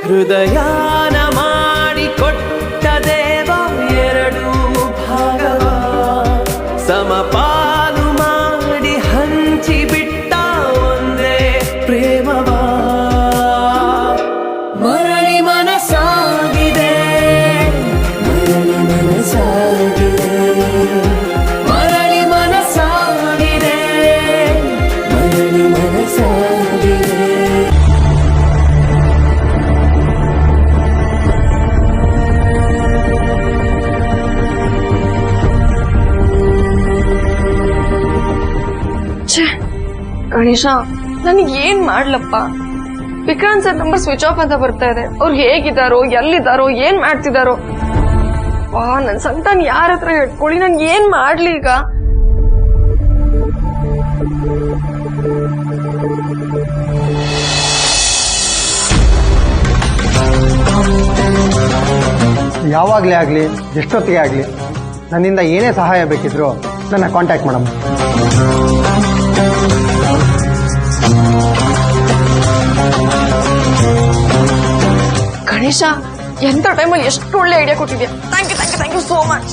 ಹೃದಯಾನ ಮಾಡಿಕೊಟ್ಟ ದೇವ ಎರಡು ಭಾಗವ ಸಮಪಾಲು ಮಾಡಿ ಹಂಚಿಬಿಟ್ಟ ಒಂದೇ ಪ್ರೇಮವ ಮರಳಿ ಮನಸಾಗಿದೆ ಮರಳಿ ಮನಸಾಗಿದೆ ಮರಳಿ ಮನಸಾಗಿದೆ ಮರಳಿ ಮನಸಾಗಿದೆ. ಗಣೇಶ ನನಗೆ ಏನ್ ಮಾಡ್ಲಪ್ಪ, Vikrant sir number switch off ಅಂತ ಬರ್ತಾ ಇದೆ. ಅವ್ರು ಹೇಗಿದ್ದಾರೋ ಎಲ್ಲಿದ್ದಾರೋ ಏನ್ ಮಾಡ್ತಿದಾರೋ ನನ್ ಸಂತಾನ ಯಾರ ಹತ್ರ ಹೇಳ್ಕೊಳ್ಳಿ, ನನ್ ಏನ್ ಮಾಡ್ಲಿ ಈಗ? ಯಾವಾಗಲೇ ಆಗಲಿ ಎಷ್ಟೊತ್ತಿಗೆ ಆಗಲಿ ನನ್ನಿಂದ ಏನೇ ಸಹಾಯ ಬೇಕಿದ್ರು ನನ್ನ ಕಾಂಟ್ಯಾಕ್ಟ್ ಮಾಡಮ್ಮ. ಗಣೇಶ ಎಂತ ಟೈಮಲ್ಲಿ ಎಷ್ಟು ಒಳ್ಳೆ ಐಡಿಯಾ ಕೊಟ್ಟಿದ್ಯಾ. Thank you thank you thank you so much.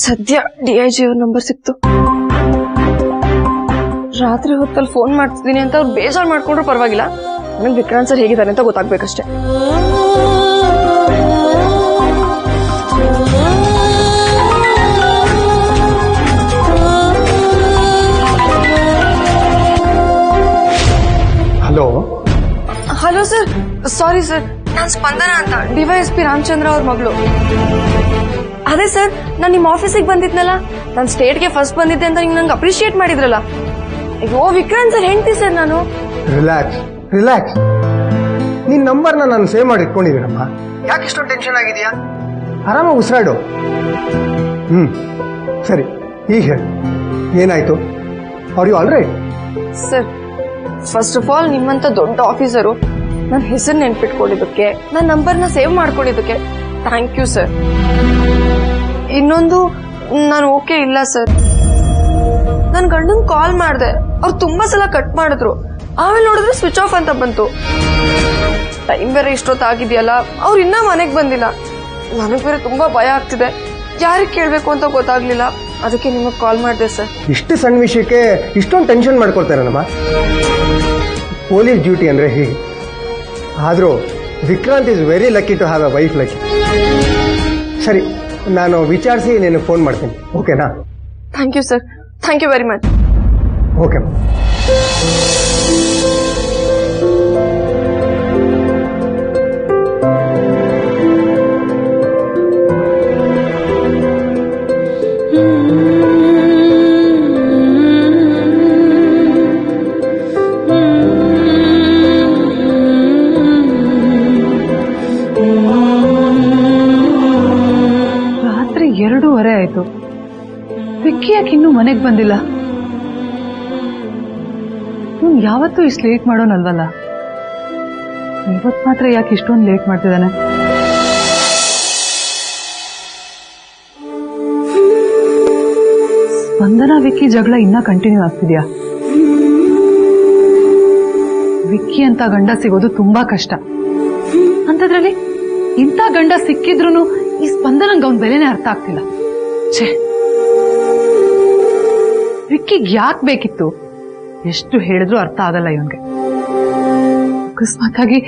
ಸದ್ಯ DIG ಅವ್ರ ನಂಬರ್ ಸಿಕ್ತು. ರಾತ್ರಿ ಹೊತ್ತಲ್ಲಿ ಫೋನ್ ಮಾಡ್ತಿದ್ದೀನಿ ಅಂತ ಅವ್ರು ಬೇಜಾರು ಮಾಡ್ಕೊಂಡ್ರು ಪರವಾಗಿಲ್ಲ, ನನಗೆ ವಿಕ್ರಾಂತ್ ಸರ್ ಹೇಗಿದ್ದಾರೆ ಅಂತ ಗೊತ್ತಾಗ್ಬೇಕಷ್ಟೇ. Hello hello sir, sorry sir, ನಾನು ಸ್ಪಂದನ ಅಂತ, DYSP ರಾಮಚಂದ್ರ ಅವ್ರ ಮಗಳು. ಅದೇ ಸರ್, ನಾನು ನಿಮ್ಮ ಆಫೀಸಿಗೆ ಬಂದಿದ್ನಲ್ಲ, ನಾನು ಸ್ಟೇಟ್ಗೆ ಫಸ್ಟ್ ಬಂದಿದ್ದೆ ಅಂತ ನೀವು ನಂಗೆ ಅಪ್ರಿಶಿಯೇಟ್ ಮಾಡಿದ್ರಲ್ಲ. ಅಯ್ಯೋ ವಿಕ್ರಾಂತ್ ಸರ್ ಹೆಂಡ್ತಿ ಸರ್ ನಾನು. ರಿಲ್ಯಾಕ್ಸ್ ರಿಲ್ಯಾಕ್ಸ್, ನಿನ್ ನಂಬರ್ನ ನಾನು ಸೇವ್ ಮಾಡಿ ಇಟ್ಕೊಂಡಿದ್ದೀನಮ್ಮ. ಯಾಕೆ ಇಷ್ಟೊಂದು ಟೆನ್ಷನ್ ಆಗಿದೆಯಾ? ಆರಾಮಾಗಿ ಉಸಿರಾಡು. ಸರಿ, ಈಗ ಹೇಳಿ ಏನಾಯ್ತು? Are you all right? Sir, first of all ನಿಮ್ಮಂತ ದೊಡ್ಡ ಆಫೀಸರು ನನ್ನ ಹೆಸರು ನೆನ್ಪಿಟ್ಕೊಂಡಿದ್ದಕ್ಕೆ, ನನ್ನ ನಂಬರ್ನ ಸೇವ್ ಮಾಡ್ಕೊಂಡಿದ್ದಕ್ಕೆ ಥ್ಯಾಂಕ್ ಯು ಸರ್. ಇನ್ನೊಂದು, ನಾನು ಓಕೆ ಇಲ್ಲ ಸರ್. ನನ್ನ ಗಂಡನ್ ಕಾಲ್ ಮಾಡಿದೆ, ಅವ್ರು ತುಂಬಾ ಸಲ ಕಟ್ ಮಾಡಿದ್ರು. ಆಮೇಲೆ ನೋಡಿದ್ರೆ ಸ್ವಿಚ್ ಆಫ್ ಅಂತ ಬಂತು. ಟೈಮ್ ಬೇರೆ ಇಷ್ಟೊತ್ತಾಗಿದೆಯಲ್ಲ, ಅವ್ರು ಇನ್ನೂ ಮನೆಗೆ ಬಂದಿಲ್ಲ. ನನಗೆ ಬೇರೆ ತುಂಬಾ ಭಯ ಆಗ್ತಿದೆ, ಯಾರಿಗೆ ಕೇಳಬೇಕು ಅಂತ ಗೊತ್ತಾಗ್ಲಿಲ್ಲ. ಅದಕ್ಕೆ ನಿಮಗೆ ಕಾಲ್ ಮಾಡಿದೆ ಸರ್. ಇಷ್ಟು ಸಣ್ಣ ವಿಷಯಕ್ಕೆ ಇಷ್ಟೊಂದು ಟೆನ್ಷನ್ ಮಾಡ್ಕೊಳ್ತಾರನಮ್ಮ. ಪೊಲೀಸ್ ಡ್ಯೂಟಿ ಅಂದ್ರೆ ಹೀಗೆ. ಆದರೂ Vikrant is very lucky to have a wife lucky. ಸರಿ, ನಾನು ವಿಚಾರಿಸಿ ನಿನಗೆ ಫೋನ್ ಮಾಡ್ತೀನಿ, ಓಕೆನಾ? Thank you sir, thank you very much. Okay. ರಾತ್ರಿ 2:30 ಆಯ್ತು. ವಿಕ್ಕಿ ಯಾಕೆ ಇನ್ನೂ ಮನೆಗೆ ಬಂದಿಲ್ಲ? ಇವ್ನು ಯಾವತ್ತೂ ಇಷ್ಟು ಲೇಟ್ ಮಾಡೋನಲ್ವಲ್ಲ, ಇವತ್ತು ಮಾತ್ರ ಯಾಕೆ ಇಷ್ಟೊಂದು ಲೇಟ್ ಮಾಡ್ತಿದ್ದಾನೆ? ಸ್ಪಂದನ ವಿಕ್ಕಿ ಜಗಳ ಇನ್ನ ಕಂಟಿನ್ಯೂ ಆಗ್ತಿದ್ಯಾ? ವಿಕ್ಕಿ ಅಂತ ಗಂಡ ಸಿಗೋದು ತುಂಬಾ ಕಷ್ಟ. ಅಂತದ್ರಲ್ಲಿ ಇಂಥ ಗಂಡ ಸಿಕ್ಕಿದ್ರು ಈ ಸ್ಪಂದನಂಗೆ ಅವನ ಬೆಲೆನೇ ಅರ್ಥ ಆಗ್ತಿಲ್ಲ. ಛೇ, ವಿಕ್ಕಿಗೆ ಯಾಕೆ ಬೇಕಿತ್ತು? ಎಷ್ಟು ಹೇಳಿದ್ರು ಅರ್ಥ ಆಗಲ್ಲ ಇವನ್ಗೆ. ಅಕಸ್ಮಾತ್ ಆಗಿ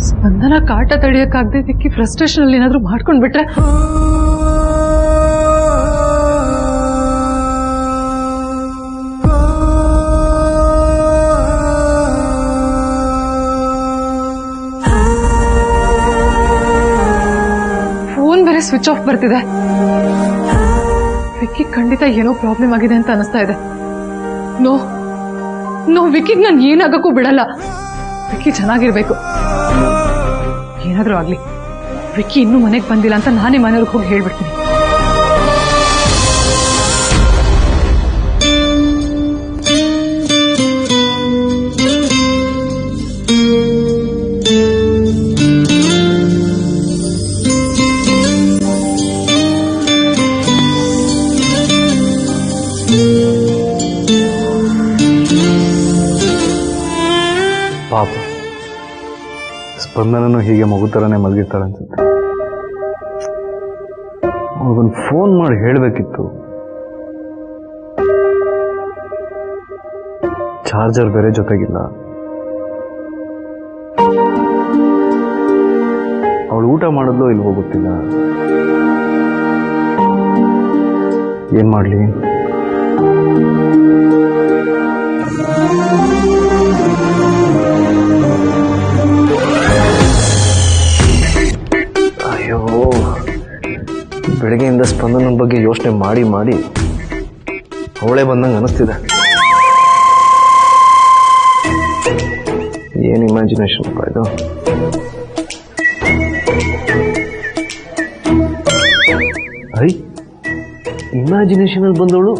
ಸ್ಪಂದನ ಕಾಟ ತಡೆಯಕ್ಕಾಗದೆ ವಿಕ್ಕಿ ಫ್ರಸ್ಟ್ರೇಷನ್ ಅಲ್ಲಿ ಏನಾದ್ರೂ ಮಾಡ್ಕೊಂಡ್ಬಿಟ್ರೆ? ಫೋನ್ ಬೇರೆ ಸ್ವಿಚ್ ಆಫ್ ಬರ್ತಿದೆ. ವಿಕ್ಕಿ ಖಂಡಿತ ಏನೋ ಪ್ರಾಬ್ಲಮ್ ಆಗಿದೆ ಅಂತ ಅನಿಸ್ತಾ ಇದೆ. ನೋ ನೋ, ವಿಕ್ಕಿಗೆ ನಾನು ಏನಾಗಕ್ಕೂ ಬಿಡಲ್ಲ. ವಿಕ್ಕಿ ಚೆನ್ನಾಗಿರ್ಬೇಕು. ಏನಾದ್ರೂ ಆಗ್ಲಿ, ವಿಕ್ಕಿ ಇನ್ನೂ ಮನೆಗೆ ಬಂದಿಲ್ಲ ಅಂತ ನಾನೇ ಮನೆಯವ್ರಿಗೆ ಹೋಗಿ ಹೇಳ್ಬಿಡ್ತೀನಿ. ಪಾಪ ಸ್ಪಂದನನು ಹೀಗೆ ಮಗು ಥರನೇ ಮಲಗಿರ್ತಾಳೆ ಅನ್ಸುತ್ತೆ. ಅವನಿಗೊಂದು ಫೋನ್ ಮಾಡಿ ಹೇಳಬೇಕಿತ್ತು. ಚಾರ್ಜರ್ ಬೇರೆ ಜೊತೆಗಿಲ್ಲ. ಅವಳು ಊಟ ಮಾಡಿದ್ಲೋ ಇಲ್ವೋ ಗೊತ್ತಿಲ್ಲ. ಏನ್ ಮಾಡ್ಲಿ? ಅಯ್ಯೋ, ಬೆಳಗ್ಗೆಯಿಂದ ಸ್ಪಂದನ ಬಗ್ಗೆ ಯೋಚನೆ ಮಾಡಿ ಮಾಡಿ ಅವಳೇ ಬಂದಂಗೆ ಅನಿಸ್ತಿದೆ. ಏನು ಇಮ್ಯಾಜಿನೇಷನ್ ಅಪ್ಪ ಇದು. ಐ ಇಮ್ಯಾಜಿನೇಷನ್ ಅಲ್ಲಿ ಬಂದವಳು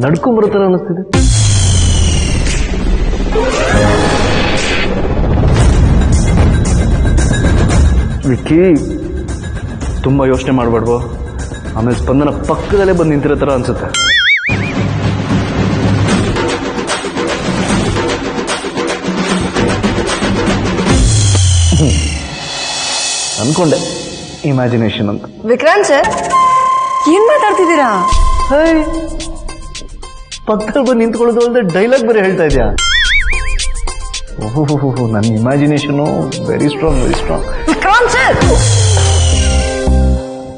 ನಡ್ಕೊಂಬರೋ ಥರ ಅನಿಸ್ತಿದೆ. ವಿಕ್ಕಿ, ತುಂಬ ಯೋಚನೆ ಮಾಡಬಾರ್ದು. ಆಮೇಲೆ ಸ್ಪಂದನ ಪಕ್ಕದಲ್ಲೇ ಬಂದು ನಿಂತಿರೋ ಥರ ಅನ್ಸುತ್ತೆ. ಅನ್ಕೊಂಡೆ ಇಮ್ಯಾಜಿನೇಷನ್ ಅಂತ. ವಿಕ್ರಾಂತ್ ಸರ್, ಏನ್ ಮಾತಾಡ್ತಿದ್ದೀರಾ? ಪಕ್ಕದಲ್ಲಿ ಬಂದು ನಿಂತ್ಕೊಳ್ಳೋದು ಅಲ್ಲದೆ ಡೈಲಾಗ್ ಬೇರೆ ಹೇಳ್ತಾ ಇದೆಯಾ? ಓಹೋ, ನನ್ನ imagination very strong, very strong. Vikrant sir,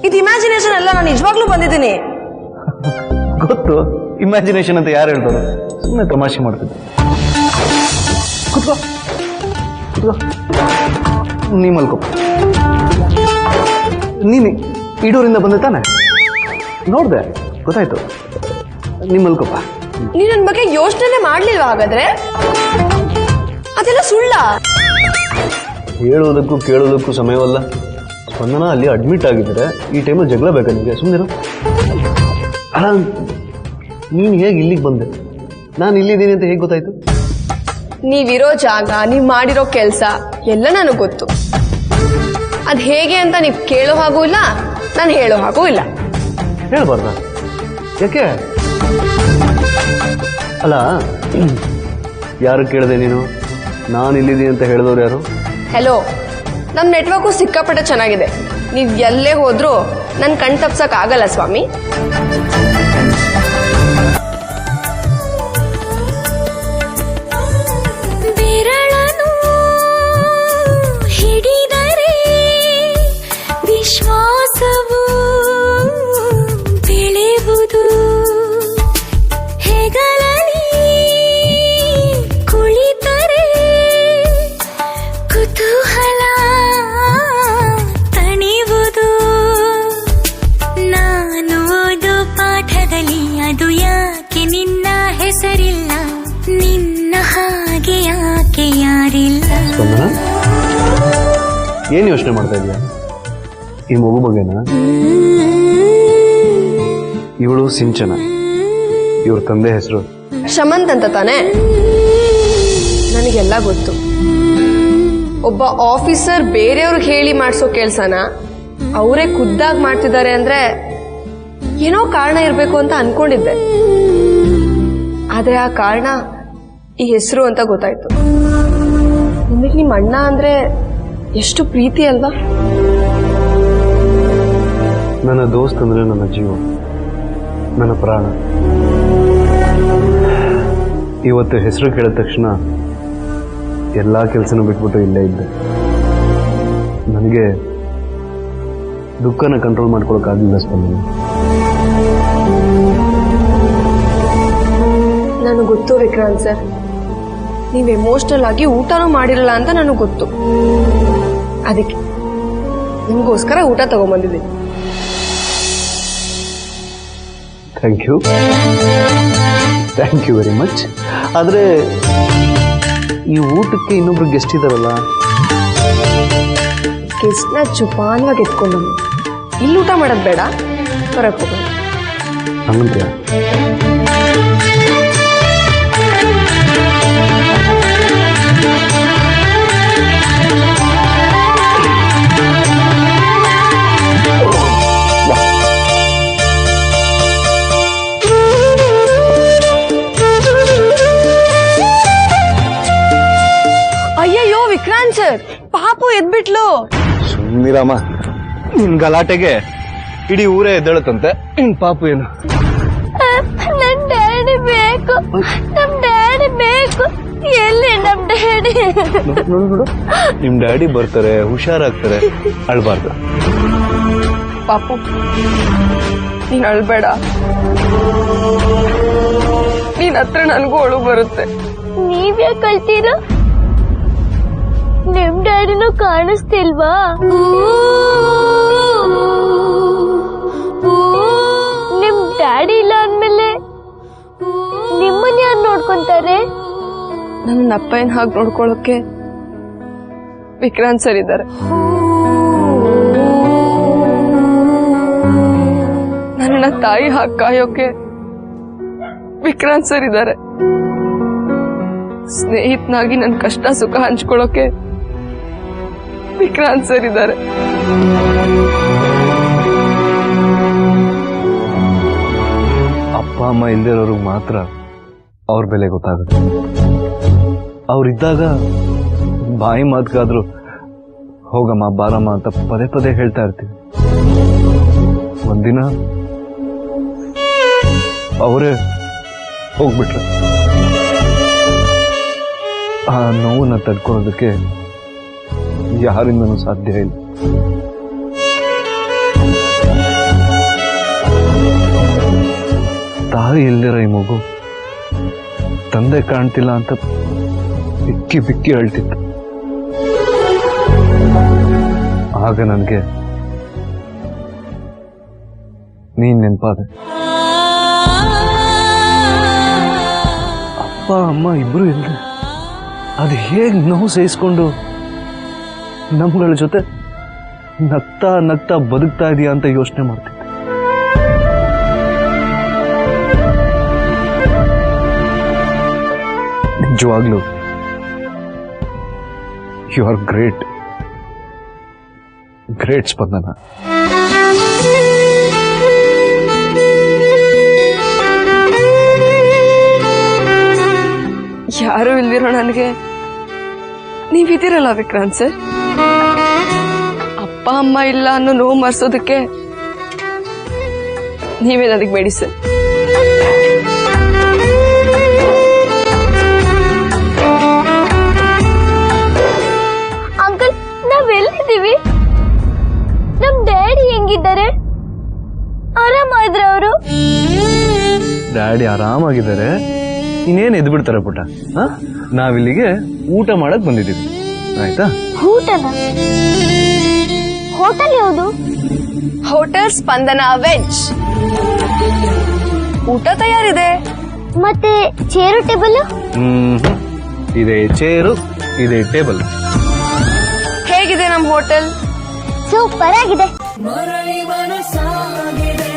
ಇದು ಇಮ್ಯಾಜಿನೇಷನ್ ಅಲ್ಲ, ನಾನು ನಿಜವಾಗ್ಲೂ ಬಂದಿದ್ದೀನಿ. ಗೊತ್ತು, ಇಮ್ಯಾಜಿನೇಷನ್ ಅಂತ ಯಾರು ಹೇಳ್ತಾರೆ? ಸುಮ್ಮನೆ ತಮಾಷೆ ಮಾಡ್ತಿದ್ದೆ. ಕುತ್ಕೋ ಕುತ್ಕೋ, ನೀ ಮಲ್ಕೋ. ನೀನು ಇಡೂರಿಂದ ಬಂದೆ ತಾನೆ? ನೋಡ್ದೆ, ಗೊತ್ತಾಯ್ತು. ನೀ ಮಲ್ಕೋಪ್ಪ. ನೀ ನನ್ನ ಬಗ್ಗೆ ಯೋಚನೆ ಮಾಡ್ಲಿಲ್ವಾ ಹಾಗಾದ್ರೆ? ಅದೆಲ್ಲ ಸುಳ್ಳ. ಹೇಳೋದಕ್ಕೂ ಕೇಳೋದಕ್ಕೂ ಸಮಯವಲ್ಲ. ಸ್ಪಂದನ ಅಲ್ಲಿ ಅಡ್ಮಿಟ್ ಆಗಿದ್ದಾರೆ. ಈ ಟೈಮಲ್ಲಿ ಜಗಳ ಬೇಕಾ ನಿಮಗೆ? ಸುಮ್ಮನೆ ಅಲ್ಲ, ನೀನು ಹೇಗೆ ಇಲ್ಲಿಗೆ ಬಂದೆ? ನಾನು ಇಲ್ಲಿದ್ದೀನಿ ಅಂತ ಹೇಗೆ ಗೊತ್ತಾಯ್ತು? ನೀವಿರೋ ಜಾಗ, ನೀವ್ ಮಾಡಿರೋ ಕೆಲಸ ಎಲ್ಲ ನನಗೆ ಗೊತ್ತು. ಅದ್ ಹೇಗೆ ಅಂತ ನೀವ್ ಕೇಳೋ ಹಾಗೂ ಇಲ್ಲ, ನಾನು ಹೇಳೋ ಹಾಗೂ ಇಲ್ಲ. ಹೇಳ್ಬಾರ್ದ? ಯಾಕೆ? ಅಲ್ಲ, ಯಾರು ಕೇಳಿದೆ ನೀನು? ನಾನು ಇಲ್ಲಿದ್ದೀನಿ ಅಂತ ಹೇಳಿದವ್ರು ಯಾರು? ಹೆಲೋ, ನಮ್ ನೆಟ್ವರ್ಕು ಸಿಕ್ಕಾಪಟ್ಟೆ ಚೆನ್ನಾಗಿದೆ. ನೀವ್ ಎಲ್ಲೇ ಹೋದ್ರೂ ನನ್ ಕಣ್ ತಪ್ಸಕ್ ಆಗಲ್ಲ ಸ್ವಾಮಿ. ಬೆರಳನು ಹಿಡಿದರೆ ವಿಶ್ವಾಸವು ಬೆಳೆಯುವುದು. ಹೆಗಲಲ್ಲಿ ಕುಳಿತರೆ ಕುತೂಹಲ ತಣಿವುದು. ನಾನು ಓದೋ ಪಾಠದಲ್ಲಿ ಅದು ಯಾಕೆ ನಿನ್ನ ಹೆಸರಿಲ್ಲ, ನಿನ್ನ ಹಾಗೆ ಯಾಕೆ ಯಾರಿಲ್ಲ. ಸ್ಪಂದನ, ಏನು ಯೋಚನೆ ಮಾಡ್ತಾ ಇದೀಯಾ? ಈ ಮಗು ಬಗ್ಗೆನಾ? ಇವಳು ಸಿಂಚನ, ಇವ್ರ ತಂದೆ ಹೆಸರು ಶಮಂತ್ ಅಂತ ತಾನೆ? ನನಗೆಲ್ಲ ಗೊತ್ತು. ಒಬ್ಬ ಆಫೀಸರ್ ಬೇರೆಯವ್ರಿಗೆ ಹೇಳಿ ಮಾಡಿಸೋ ಕೆಲ್ಸನ ಅವರೇ ಖುದ್ದಾಗಿ ಮಾಡ್ತಿದ್ದಾರೆ ಅಂದ್ರೆ ಏನೋ ಕಾರಣ ಇರಬೇಕು ಅಂತ ಅನ್ಕೊಂಡಿದ್ದೆ. ಆದ್ರೆ ಆ ಕಾರಣ ಈ ಹೆಸರು ಅಂತ ಗೊತ್ತಾಯ್ತು. ನಿಮಗೆ ನಿಮ್ಮ ಅಣ್ಣ ಅಂದ್ರೆ ಎಷ್ಟು ಪ್ರೀತಿ ಅಲ್ವಾ? ನನ್ನ ದೋಸ್ತ್ ಅಂದ್ರೆ ನನ್ನ ಜೀವ, ನನ್ನ ಪ್ರಾಣ. ಇವತ್ತು ಹೆಸರು ಕೇಳಿದ ತಕ್ಷಣ ಎಲ್ಲ ಕೆಲಸನೂ ಬಿಟ್ಬಿಟ್ಟು ಇಲ್ಲೇ ಇದ್ದೆ. ನನಗೆ ದುಃಖನ ಕಂಟ್ರೋಲ್ ಮಾಡ್ಕೊಳಕ್ಕಾಗಲಿಲ್ಲ ಸ್ಪಂದನ. ನನಗೆ ಗೊತ್ತು ವಿಕ್ರಾಂತ್ ಸರ್, ನೀವು ಎಮೋಷನಲ್ ಆಗಿ ಊಟನೂ ಮಾಡಿರಲ್ಲ ಅಂತ ನನಗೆ ಗೊತ್ತು. ಅದಕ್ಕೆ ನಿಮಗೋಸ್ಕರ ಊಟ ತಗೊಂಡ್ಬಂದಿದ್ದೀನಿ. Thank you very much. ಆದರೆ ಈ ಊಟಕ್ಕೆ ಇನ್ನೊಬ್ರು ಗೆಸ್ಟ್ ಇದ್ದಾರಲ್ಲ? ಗೆಸ್ಟ್ನ ಜುಪಾನ್ವಾಗಿ ಎತ್ಕೊಂಡು ಇಲ್ಲಿ ಊಟ ಮಾಡೋದು ಬೇಡ, ಹೊರಗೆ ಹೋಗೋಣ. ಹಂಗಂತೀಯ? ವಿಕ್ರಾಂತ್ ಸರ್, ಪಾಪು ಎದ್ಬಿಟ್ಲು. ಸುಮ್ಮನಿರಮ್ಮ, ನಿನ್ ಗಲಾಟೆಗೆ ಇಡೀ ಊರೇ ಎದ್ದೇಳುತ್ತಂತೆ. ನಿನ್ ಪಾಪು ಏನು? ನಮ್ ಡ್ಯಾಡಿ ಬೇಕು, ನಮ್ ಡ್ಯಾಡಿ ಬೇಕು. ಎಲ್ಲಿ ನಮ್ ಡ್ಯಾಡಿ? ನೋಡು, ನಿಮ್ ಡ್ಯಾಡಿ ಬರ್ತಾರೆ, ಹುಷಾರಾಗ್ತಾರೆ, ಅಳ್ಬಾರ್ದು. ಪಾಪು, ನೀನ್ ಅಳ್ಬೇಡ. ನೀನ್ ಹತ್ರ ನನ್ಗೂ ಅಳು ಬರುತ್ತೆ. ನೀವ್ಯಾಕೆ ಕಳ್ತೀರಾ? ನಿಮ್ ಡ್ಯಾಡಿನೂ ಕಾಣಿಸ್ತಿಲ್ವಾ? ನಿಮ್ ಡ್ಯಾಡಿ ಇಲ್ಲ ಅಂದ್ಮೇಲೆ ನಿಮ್ಮನ್ನ ಯಾರು ನೋಡ್ಕೊಂತಾರೆ? ನನ್ನ ಅಪ್ಪ ಏನ್ ಹಾಗೆ ನೋಡ್ಕೊಳ್ಳೋಕೆ ವಿಕ್ರಾಂತ್ ಸರ್ ಇದ್ದಾರೆ. ನನ್ನ ತಾಯಿ ಹಾಗೆ ಕಾಯೋಕೆ ವಿಕ್ರಾಂತ್ ಸರ್ ಇದ್ದಾರೆ. ಸ್ನೇಹಿತನಾಗಿ ನನ್ನ ಕಷ್ಟ ಸುಖ ಹಂಚ್ಕೊಳ್ಳೋಕೆ ವಿಕ್ರಾಂತ್ ಸರ್ ಇದ್ದಾರೆ. ಅಪ್ಪ ಅಮ್ಮ ಇಲ್ದಿರೋರ್ಗೆ ಮಾತ್ರ ಅವ್ರ ಬೆಲೆ ಗೊತ್ತಾಗುತ್ತೆ. ಅವ್ರಿದ್ದಾಗ ಬಾಯಿ ಮಾತ್ಗಾದ್ರು ಹೋಗಮ್ಮ ಬಾರಮ್ಮ ಅಂತ ಪದೇ ಪದೇ ಹೇಳ್ತಾ ಇರ್ತೀವಿ. ಒಂದಿನ ಅವರೇ ಹೋಗ್ಬಿಟ್ರೆ ಆ ನೋವನ್ನ ತಡ್ಕೊಳ್ಳೋದಕ್ಕೆ ಯಾರಿಂದನೂ ಸಾಧ್ಯ ಇಲ್ಲ. ತಾಯಿ ಇಲ್ದಿರೋ ಈ ಮಗು ತಂದೆ ಕಾಣ್ತಿಲ್ಲ ಅಂತ ಬಿಕ್ಕಿ ಬಿಕ್ಕಿ ಅಳ್ತಿತ್ತು. ಆಗ ನನಗೆ ನೀನ್ ನೆನಪಾದೆ. ಅಪ್ಪ ಅಮ್ಮ ಇಬ್ರು ಇಲ್ದೆ ಅದು ಹೇಗ್ ನೋವು ಸಹಿಸ್ಕೊಂಡು ನಮ್ಗಳ ಜೊತೆ ನಗ್ತಾ ನಗ್ತಾ ಬದುಕ್ತಾ ಇದೀಯಾ ಅಂತ ಯೋಚನೆ ಮಾಡ್ತಿದ್ದೆ. ನಿಜವಾಗ್ಲೂ ಯು ಆರ್ ಗ್ರೇಟ್ ಸ್ಪಂದನ. ಯಾರು ಇಲ್ದಿರೋ ನನಗೆ ನೀವಿದ್ದೀರಲ್ಲ ವಿಕ್ರಾಂತ್ ಸರ್. ಅಪ್ಪ ಅಮ್ಮ ಇಲ್ಲ ಅನ್ನೋ ನೋವು ಮರ್ಸೋದಕ್ಕೆ ನೀವೇ ನನಗೆ ಮೆಡಿಸಿನ್. ಅಂಕಲ್, ನಾವೆಲ್ಲಿದ್ದೀವಿ? ನಮ್ ಡ್ಯಾಡಿ ಹೆಂಗಿದ್ದಾರೆ? ಆರಾಮಾದ್ರ ಅವರು? ಡ್ಯಾಡಿ ಆರಾಮಾಗಿದ್ದಾರೆ. ಇನ್ನೇನು ಎದ್ದು ಬಿಡ್ತಾರೆ ಪುಟ್ಟ. ನಾವಿಲ್ಲಿಗೆ ಊಟ ಮಾಡಕ್ ಬಂದಿದ್ದೀವಿ, ಆಯ್ತಾ? ಊಟನ? ಹೋಟೆಲ್ ಯಾವುದು? ಹೋಟೆಲ್ ಸ್ಪಂದನ ವೆಜ್. ಊಟ ತಯಾರಿದೆ. ಮತ್ತೆ ಚೇರು ಟೇಬಲ್? ಇದೆ ಚೇರು, ಇದೆ ಟೇಬಲ್. ಹೇಗಿದೆ ನಮ್ ಹೋಟೆಲ್? ಸೂಪರ್ ಆಗಿದೆ. ಮರಳಿ ಮನಸಾಗಿದೆ